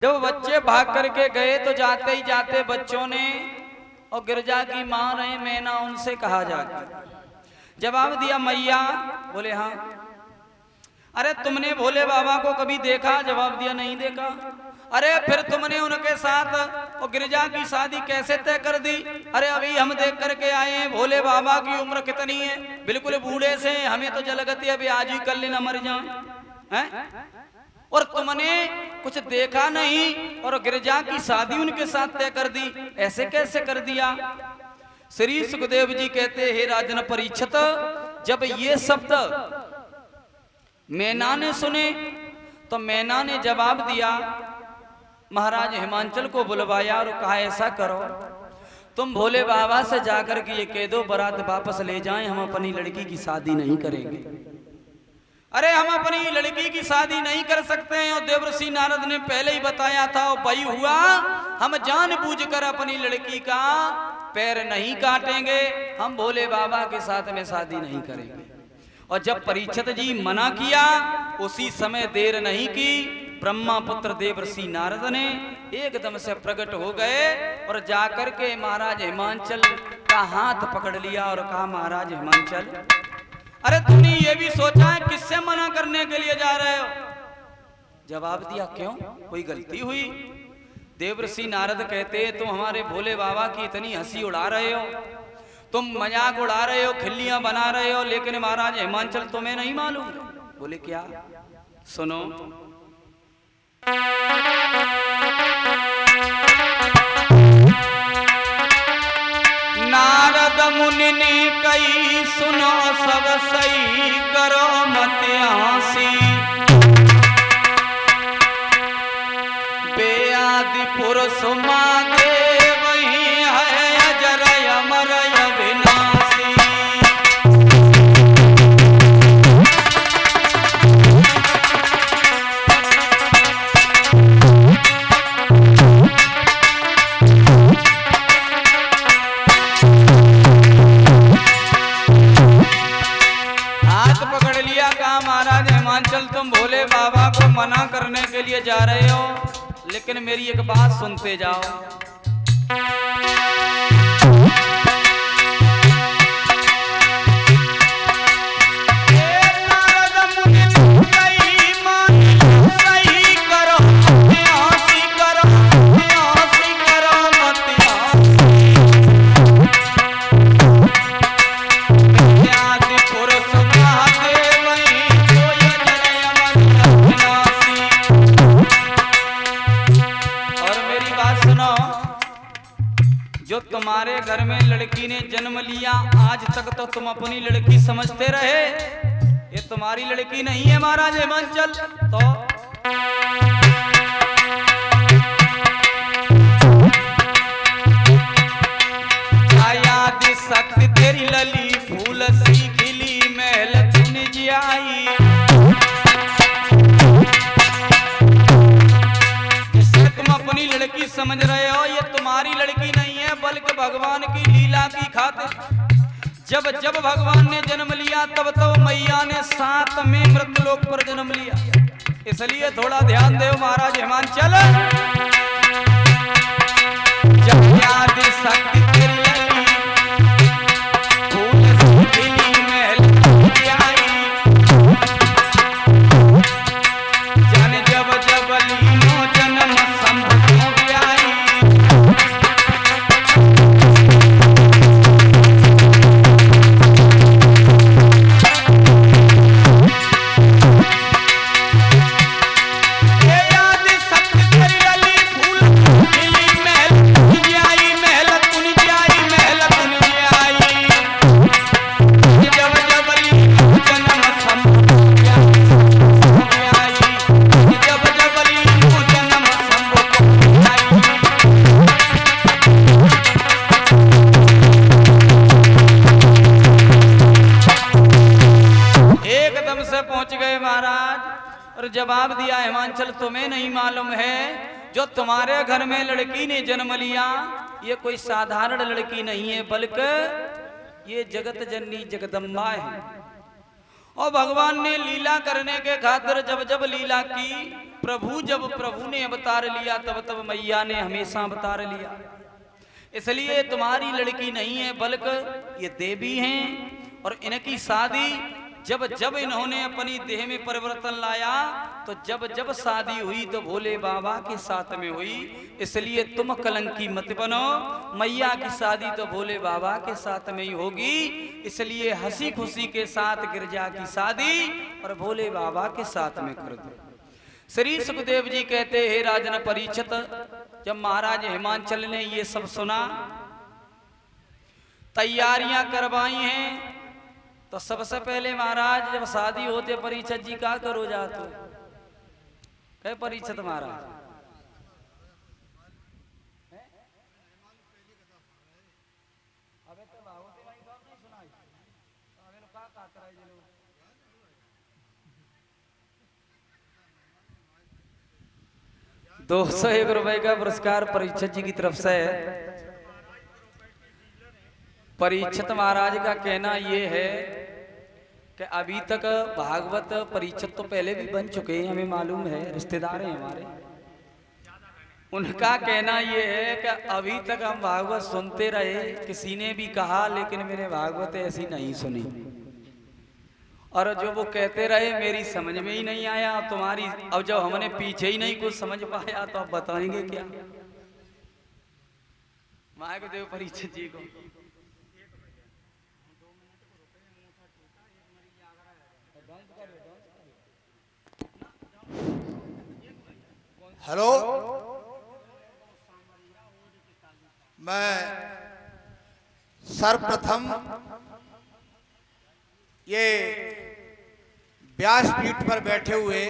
जब बच्चे भाग करके गए तो जाते ही जाते बच्चों ने और गिरजा की मां ने मैना उनसे कहा जाकर जवाब दिया, मैया। बोले हाँ। अरे तुमने भोले बाबा को कभी देखा? जवाब दिया, नहीं देखा। अरे फिर तुमने उनके साथ और गिरजा की शादी कैसे तय कर दी? अरे अभी हम देख करके आए हैं, भोले बाबा की उम्र कितनी है, बिल्कुल बूढ़े से, हमें तो जलगती अभी आज ही कल लेना मर जाए हैं, और तुमने कुछ देखा नहीं और गिरजा की शादी उनके साथ तय कर दी, ऐसे कैसे कर दिया? श्री सुखदेव जी कहते, हे राजन परीक्षित, जब ये शब्द मैना ने सुने तो मैना ने जवाब दिया, महाराज हिमांचल को बुलवाया और कहा, ऐसा करो तुम भोले बाबा से जाकर के ये कह दो बारात वापस ले जाएं, हम अपनी लड़की की शादी नहीं करेंगे। अरे हम अपनी लड़की की शादी नहीं कर सकते हैं, और देवर्षि नारद ने पहले ही बताया था, और वही हुआ, हम जानबूझकर अपनी लड़की का पैर नहीं काटेंगे, हम भोले बाबा के साथ में शादी नहीं करेंगे। और जब परीक्षित जी मना किया, उसी समय देर नहीं की, ब्रह्मा पुत्र देवर्षि नारद ने एकदम से प्रकट हो गए और जाकर के महाराज हिमांचल का हाथ पकड़ लिया और कहा, महाराज हिमांचल, अरे तुमने ये भी सोचा है किससे मना करने के लिए जा रहे हो? जवाब दिया, क्यों, कोई गलती हुई? देवर्षि नारद कहते, तुम हमारे भोले बाबा की इतनी हंसी उड़ा रहे हो, तुम मजाक उड़ा रहे हो, खिल्लियां बना रहे हो, लेकिन महाराज हिमांचल तुम्हें नहीं मालूम? बोले क्या? सुनो, नारद मुनि ने कही, सुनो सब सही, करो मत हंसी, बेआदि पुरुष मांगे वही है अजर अमर अविनाशी। हिमांचल, तुम भोले बाबा को मना करने के लिए जा रहे हो, लेकिन मेरी एक बात सुनते जाओ। जो तुम्हारे घर में लड़की ने जन्म लिया, आज तक तो तुम अपनी लड़की समझते रहे, ये तुम्हारी लड़की नहीं है महाराज हिमांचल। तो आयादी शक्ति तेरी लली, फूल सी खिली, महल चुन जियाई, जिससे तुम अपनी लड़की समझ रहे हो, ये तुम्हारी लड़की नहीं है, बल्कि भगवान की लीला की खातिर। जब जब भगवान ने जन्म लिया, तब तो मैया ने साथ में मृत्युलोक पर जन्म लिया, इसलिए थोड़ा ध्यान दो महाराज हिमांचल। जब आदि शक्ति तेरी लली, फूल सी खिली, महल जियाई, जाने जब जब लीनो जन्म संभव आई, जवाब दिया, हिमांचल तुम्हें नहीं मालूम है, जो तुम्हारे घर में लड़की ने जन्म लिया, ये कोई साधारण लड़की नहीं है, बल्कि ये जगत जननी जगदम्बा है, और भगवान ने लीला करने के खातिर जब जब लीला की, जब प्रभु ने अवतार लिया तब तब मैया ने हमेशा अवतार लिया। इसलिए तुम्हारी लड़की नहीं है बल्कि ये देवी हैं। और इनकी शादी जब जब इन्होंने अपनी देह में परिवर्तन लाया तो जब जब शादी हुई तो भोले बाबा के साथ में हुई। इसलिए तुम कलंकी मत बनो, मैया की शादी तो भोले बाबा के साथ में ही होगी। इसलिए हंसी खुशी के साथ गिरजा की शादी और भोले बाबा के साथ में कर दो। श्री सुखदेव जी कहते हैं राजन परीक्षित, जब महाराज हिमांचल ने ये सब सुना, तैयारियां करवाई हैं, तो सबसे पहले महाराज जब शादी होते परीक्षित जी का करो जाते कहे परीक्षित महाराज ₹201 का पुरस्कार परीक्षित जी की तरफ से है। परीक्षित महाराज का कहना ये है कि अभी तक भागवत परीक्षित तो पहले भी बन चुके हैं, हमें मालूम है, रिश्तेदार हैं हमारे। उनका कहना ये है कि अभी तक हम भागवत सुनते रहे, किसी ने भी कहा लेकिन मैंने भागवत ऐसी नहीं सुनी, और जो वो कहते रहे मेरी समझ में ही नहीं आया। तुम्हारी अब जब हमने पीछे ही नहीं कुछ समझ पाया तो अब बताएंगे क्या। महादेव परीक्षित जी को हेलो, मैं सर्वप्रथम ये व्यासपीठ पर बैठे हुए